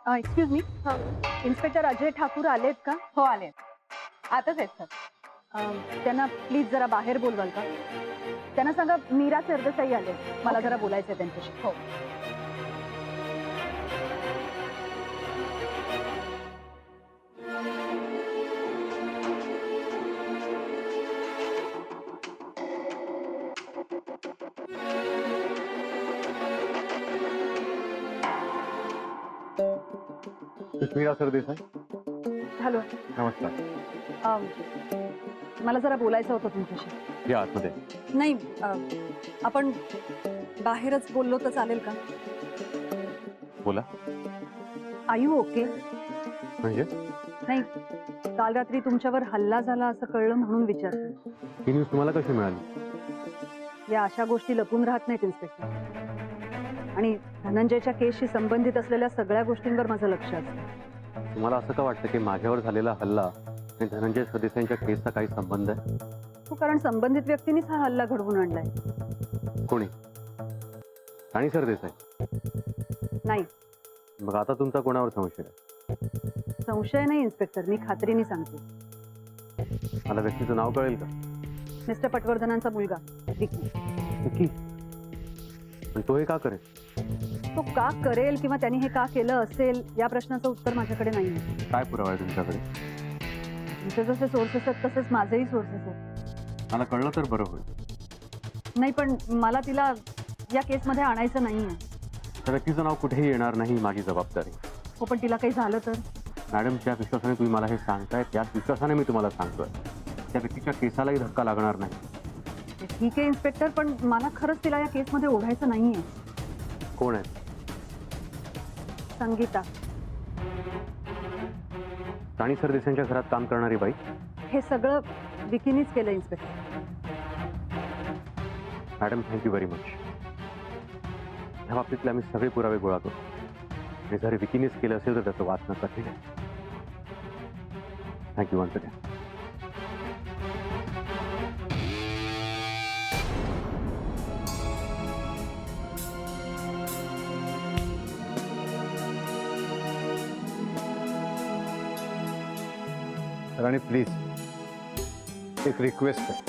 Excuse me, inspector Ajay Thakur आलेत का? हो आले, आताच आहेत सर. त्यांना प्लीज जरा बाहेर बोलवाल का? त्यांना सांगा मीरा सरदेसाई आले, मला जरा बोलायचं आहे त्यांच्याशी. हो. मीरा सरदेसाई. हॅलो, नमस्कार. मला जरा बोलायचं होतं तुमच्याशी. या आतमध्ये. नाही, आपण बाहेरच बोललो तर चालेल का? बोला. Are you okay? म्हणजे नाही, काल रात्री तुमच्यावर हल्ला झाला असं कळलं म्हणून विचारते. ही न्यूज तुम्हाला कशी मिळाली? या अशा गोष्टी लपून राहत नाहीत इन्स्पेक्टर, आणि धनंजयच्या केसशी संबंधित असलेल्या सगळ्या गोष्टींवर माझं लक्ष असतं. तुम्हाला असं का वाटतं की माझ्यावर झालेला हल्ला आणि धनंजय सरदेसाईंच्या केसचा काही संबंध आहे? हो, कारण संबंधित व्यक्तीनेच हा हल्ला घडवून आणलाय. कोणी? राणी सरदेसाई? नाही. मग आता तुमचा कोणावर संशय आहे? संशय नाही इन्स्पेक्टर, मी खात्रीने सांगते. मला व्यक्तीचं नाव कळेल का? मिस्टर पटवर्धनांचा मुलगा विकी. विकी? पण तो हे का करेल? तो का करेल किंवा त्यांनी हे का केलं असेल या प्रश्नाचं उत्तर माझ्याकडे नाही. काय पुरावा आहे तुमच्याकडे? तुमचे जसे सोर्सेस आहेत तसेच माझेही सोर्सेस आहेत. मला कळलं तर बरं होईल. नाही, पण मला तिला या केसमध्ये आणायचं नाहीये. त्या व्यक्तीचं नाव कुठेही येणार नाही, माझी जबाबदारी. हो, पण तिला काही झालं तर? मॅडम, ज्या विश्वासाने तुम्ही मला हे सांगताय त्याच विश्वासाने मी तुम्हाला सांगतोय. त्या व्यक्तीच्या केसालाही धक्का लागणार नाही. ठीक आहे इन्स्पेक्टर, पण मला खरंच तिला या केसमध्ये ओढायचं नाहीये. कोण आहे? संगीता. राणी सरदेसाईंच्या घरात काम करणारी बाई? हे सगळं विकीनीच केलं inspector. Madam, thank you very much. ह्या बाबतीतले आम्ही सगळे पुरावे गोळा करू, आणि जर विकीनेच केलं असेल तर त्याचं वाचणं कठीण आहे. Thank you once again. Rani please, एक रिक्वेस्ट आहे.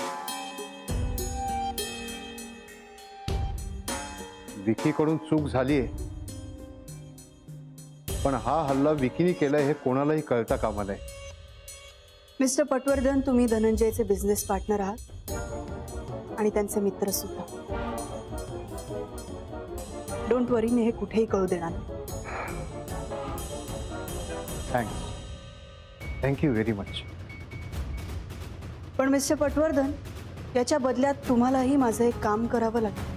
विकीकडून चूक झालीये, पण हा हल्ला विकीने केलाय हे कोणालाही कळता कामा नये. मिस्टर पटवर्धन, तुम्ही धनंजयचे बिझनेस पार्टनर आहात आणि त्यांचे मित्र सुद्धा. डोंट वरी, मी हे कुठेही कळू देणार नाही. थँक्स. Thank you very much. पण मिस्टर पटवर्धन, याच्या बदल्यात तुम्हालाही माझं एक काम करावं लागेल.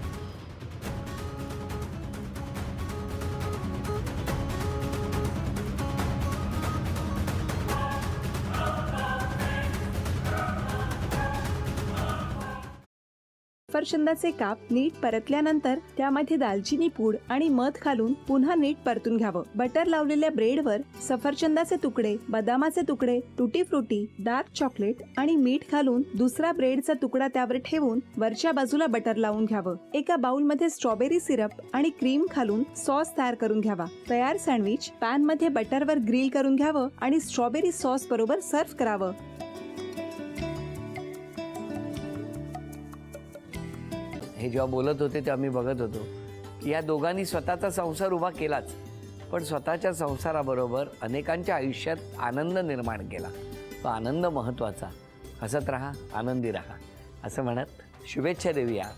सफरचंदाचे काप नीट परतल्यानंतर त्यामध्ये दालचिनी पूड आणि मध घालून पुन्हा नीट परतून घ्यावं. बटर लावलेल्या ब्रेडवर सफरचंदाचे तुकडे, बदामाचे तुकडे, टुटी फ्रुटी, डार्क चॉकलेट आणि मीठ घालून दुसरा ब्रेडचा तुकडा त्यावर ठेवून वरच्या बाजूला बटर लावून घ्यावं. एका बाउलमध्ये स्ट्रॉबेरी सिरप आणि क्रीम घालून सॉस तयार करून घ्यावा. तयार सँडविच पॅन मध्ये बटरवर ग्रिल करून घ्यावं आणि स्ट्रॉबेरी सॉस बरोबर सर्व्ह करावं. हे जेव्हा बोलत होते तेव्हा मी बघत होतो की या दोघांनी स्वतःचा संसार उभा केलाच, पण स्वतःच्या संसाराबरोबर अनेकांच्या आयुष्यात आनंद निर्माण केला. तो आनंद महत्त्वाचा. हसत राहा, आनंदी राहा असं म्हणत शुभेच्छा देऊया.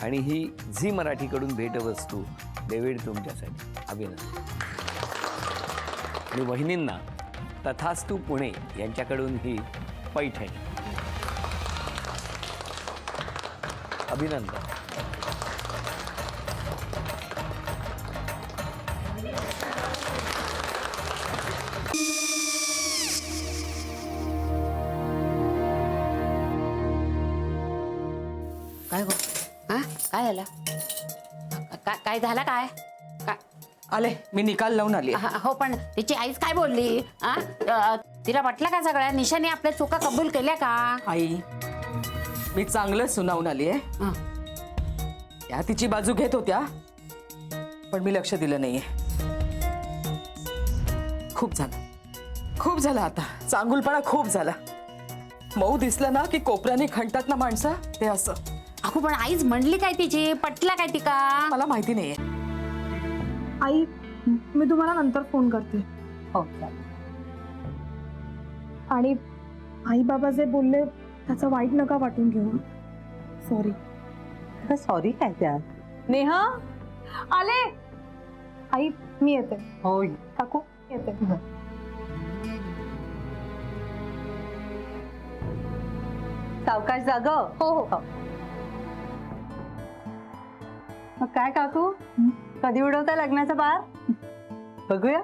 आणि ही झी मराठीकडून भेटवस्तू डेव्हिड तुमच्यासाठी. अभिनंदन. आणि वहिनींना तथास्तू पुणे यांच्याकडून ही पैठणी. अभिनंदन. काय गो? हा, काय झालं? काय झालं? काय आले, मी निकाल लावून आली. हो, पण तिची आईच काय बोलली? तिला वाटलं का सगळ्या निशाने आपल्या चुका कबूल केल्या का? आई, मी चांगलं सुनावून आली आहे. त्या तिची बाजू घेत होत्या, पण मी लक्ष दिलं नाहीये. खूप झालं आता. चांगुलपणा खूप झाला. मऊ दिसलं ना की कोपऱ्याने खणतात ना माणसं, ते असं. अगो पण आईच म्हणली काय तिची, पटला काय तिका? मला माहिती नाहीये. आई मी तुम्हाला नंतर फोन करते. हो चालेल. आणि आई बाबा जे बोलले त्याचं वाईट नका वाटून घेऊ. सॉरी. सॉरी काय त्यात? नेहा आले. आई मी येते. होय. काकू येते. सावकाश जाग. हो हो. मग काय काकू, कधी उडवता लग्नाचा बार? बघूया.